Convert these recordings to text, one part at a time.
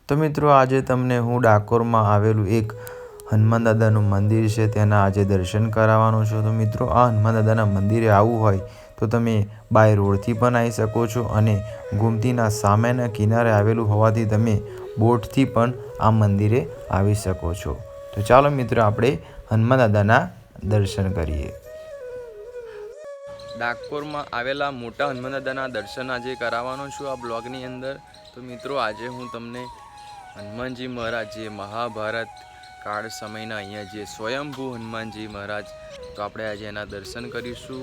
તો મિત્રો આજે તમને હું ડાકોરમાં આવેલું એક હનુમાન દાદાનું મંદિર છે તેના આજે દર્શન કરાવવાનો છું। તો મિત્રો આ હનુમાન દાદાના મંદિરે આવવું હોય તો તમે બાય રોડથી પણ આવી શકો છો અને ગોમતીના સામેના કિનારે આવેલું હોવાથી તમે બોટથી પણ આ મંદિરે આવી શકો છો। તો ચાલો મિત્રો આપણે હનુમાન દાદાના દર્શન કરીએ। ડાકોરમાં આવેલા મોટા હનુમાન દાદાના દર્શન આજે કરાવવાનો છું આ બ્લોગની અંદર। તો મિત્રો આજે હું તમને હનુમાનજી મહારાજ જે મહાભારત કાળ સમયના અહીંયા જે સ્વયંભૂ હનુમાનજી મહારાજ તો આપણે આજે એના દર્શન કરીશું।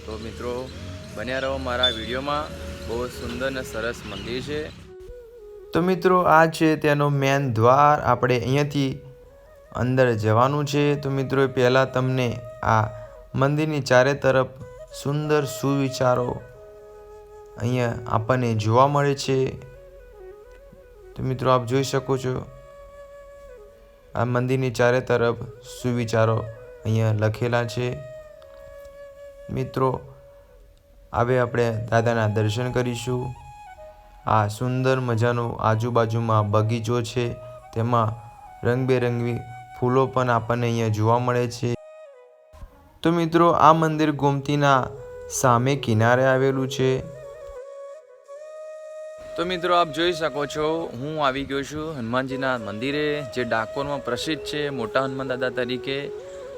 તો મિત્રો બન્યા રહો મારા વિડીયોમાં। બહુ સુંદર ને સરસ મંદિર છે। તો મિત્રો આ છે તેનો મેન દ્વાર। આપણે અહીંયાથી અંદર જવાનું છે। તો મિત્રો પહેલાં તમને આ મંદિરની ચારે તરફ સુંદર સુવિચારો અહીંયા આપણને જોવા મળે છે। તો મિત્રો આપ જોઈ શકો છો આ મંદિરની ચારે તરફ સુવિચારો અહીંયા લખેલા છે। મિત્રો હવે આપણે દાદાના દર્શન કરીશું। આ સુંદર મજાનો આજુબાજુમાં બગીચો છે, તેમાં રંગબેરંગી ફૂલો પણ આપણને અહીંયા જોવા મળે છે। તો મિત્રો આ મંદિર ગોમતીના સામે કિનારે આવેલું છે। તો મિત્રો આપ જોઈ શકો છો હું આવી ગયો છું હનુમાનજીના મંદિરે, જે ડાકોરમાં પ્રસિદ્ધ છે મોટા હનુમાન દાદા તરીકે।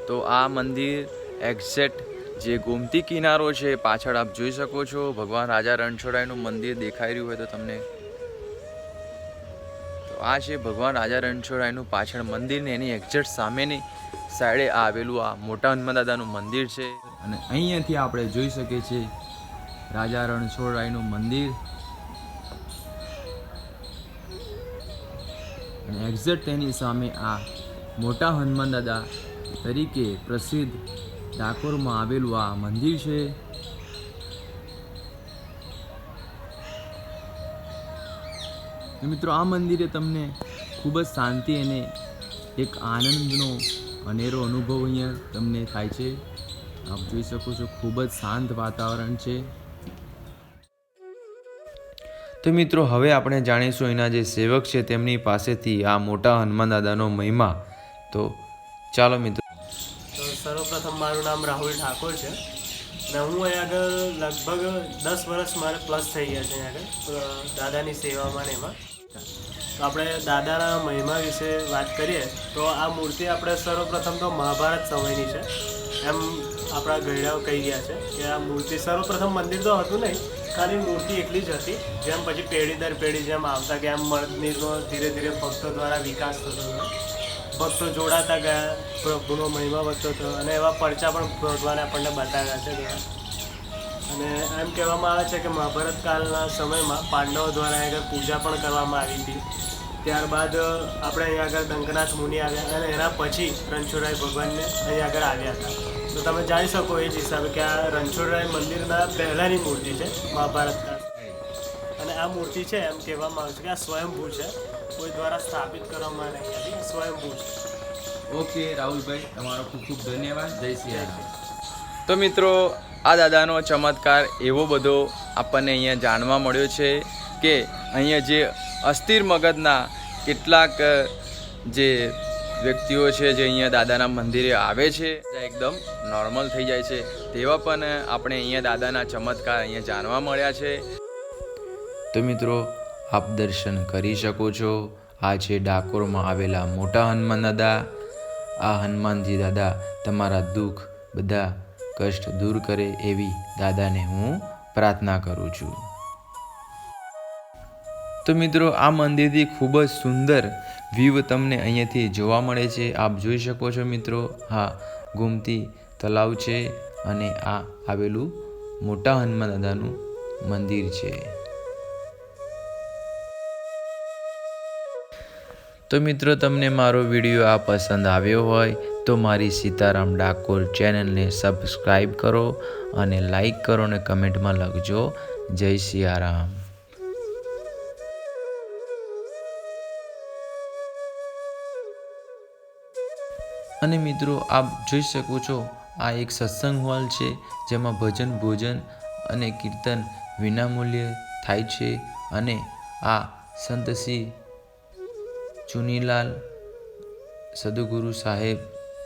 તો આ મંદિર એક્ઝેક્ટ જે ગોમતી કિનારો છે પાછળ આપ જોઈ શકો છો ભગવાન રાજા રણછોડરાયનું મંદિર દેખાઈ રહ્યું હોય તો તમને, તો આ છે ભગવાન રાજા રણછોડરાયનું પાછળ મંદિર ને એની એક્ઝેક્ટ સામેની સાઈડે આવેલું આ મોટા હનુમાન દાદાનું મંદિર છે। અને અહીંયાથી આપણે જોઈ શકીએ છીએ રાજા રણછોડરાયનું મંદિર અને એક્ઝેક્ટ તેની સામે આ મોટા હનુમાન દાદા તરીકે પ્રસિદ્ધ ડાકોરમાં આવેલું આ મંદિર છે। મિત્રો આ મંદિરે તમને ખૂબ જ શાંતિ અને એક આનંદનો અનેરો અનુભવ અહીંયા તમને થાય છે। આપ જોઈ શકો છો ખૂબ જ શાંત વાતાવરણ છે। તો મિત્રો હવે આપણે જાણીશું એના જે સેવક છે તેમની પાસેથી આ મોટા હનુમાન દાદાનો મહિમા। તો ચાલો મિત્રો। તો સર્વપ્રથમ મારું નામ રાહુલ ઠાકોર છે અને હું અહીં આગળ લગભગ 10 વર્ષ મારે પ્લસ થઈ ગયા છે અહીં આગળ દાદાની સેવામાં ને એમાં। તો આપણે દાદાના મહિમા વિશે વાત કરીએ તો આ મૂર્તિ આપણે સર્વપ્રથમ તો મહાભારત સમયની છે એમ આપણા ગયડાઓ કહી ગયા છે કે આ મૂર્તિ સર્વપ્રથમ મંદિર તો હતું નહીં, ખાલી મૂર્તિ એકલી જ હતી। જેમ પછી પેઢી દર પેઢી જેમ આવતા ગયા એમ મંદિરનો ધીરે ધીરે ભક્તો દ્વારા વિકાસ થતો ગયો, ભક્તો જોડાતા ગયા, પ્રભુનો મહિમા વધતો થયો અને એવા પરચા પણ ભગવાને આપણને બતાવ્યા છે ઘણા। અને એમ કહેવામાં આવે છે કે મહાભારત કાળના સમયમાં પાંડવો દ્વારા આગળ પૂજા પણ કરવામાં આવી હતી। ત્યારબાદ આપણે અહીં આગળ ડંકનાથ મુનિ આવ્યા અને એના પછી રણછોડરાય ભગવાનને અહીં આગળ આવ્યા હતા। તો તમે જાણી શકો એ જ હિસાબે કે આ રણછોડરાય મંદિરના પહેલાંની મૂર્તિ છે મહાભારત કાળ। અને આ મૂર્તિ છે એમ કહેવામાં આવે છે કે આ સ્વયંભૂ છે, કોઈ દ્વારા સ્થાપિત કરવામાં નહીં આવી, સ્વયંભૂ છે। ઓકે રાહુલભાઈ, તમારો ખૂબ ખૂબ ધન્યવાદ। જય શ્રી રામ। તો મિત્રો આ દાદાનો ચમત્કાર એવો બધો આપણને અહીંયા જાણવા મળ્યો છે કે અહીંયા જે અસ્થિર મગજના કેટલાક જે વ્યક્તિઓ છે જે અહીંયા દાદાના મંદિરે આવે છે એકદમ નોર્મલ થઈ જાય છે, તેવા પણ આપણે અહીંયા દાદાના ચમત્કાર અહીંયા જાણવા મળ્યા છે। તો મિત્રો આપ દર્શન કરી શકો છો। આ છે ડાકોરમાં આવેલા મોટા હનુમાન દાદા। આ હનુમાનજી દાદા તમારા દુઃખ બધા કષ્ટ દૂર કરે એવી દાદાને હું પ્રાર્થના કરું છું। તો મિત્રો આ મંદિરથી ખૂબ જ સુંદર વ્યૂ તમને અહીંયાથી જોવા મળે છે। આપ જોઈ શકો છો મિત્રો, હા ગોમતી તળાવ છે અને આ આવેલું મોટા હનુમાન દાદાનું મંદિર છે। તો મિત્રો તમને મારો વિડીયો આ પસંદ આવ્યો હોય તો મારી સીતારામ ડાકોર ચેનલને સબસ્ક્રાઈબ કરો અને લાઈક કરો અને કમેન્ટમાં લખજો જય સિયારામ। અને મિત્રો આપ જોઈ શકો છો આ એક સત્સંગ હોલ છે જેમાં ભજન ભોજન અને કીર્તન વિનામૂલ્યે થાય છે અને આ સંત શ્રી ચુનીલાલ સદગુરુ સાહેબ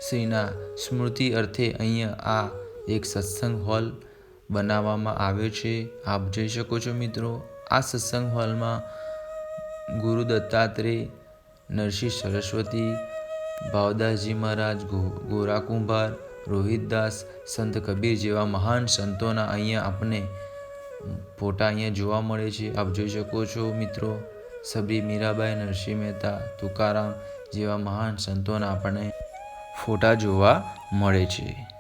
શ્રીના સ્મૃતિ અર્થે અહીંયા આ એક સત્સંગ હોલ બનાવવામાં આવ્યો છે. આપ જોઈ શકો છો મિત્રો, આ સત્સંગ હોલમાં ગુરુ દત્તાત્રેય, નરસિંહ સરસ્વતી, ભાવદાસજી મહારાજ, ગોરા કુંભાર, રોહિતદાસ, સંત કબીર જેવા મહાન સંતોના અહીંયા આપણે ફોટા અહીંયા જોવા મળે છે. આપ જોઈ શકો છો મિત્રો, સબરી, મીરાબાઈ, નરસિંહ મહેતા, તુકારામ જેવા મહાન સંતોના આપણને ફોટા જોવા મળે છે.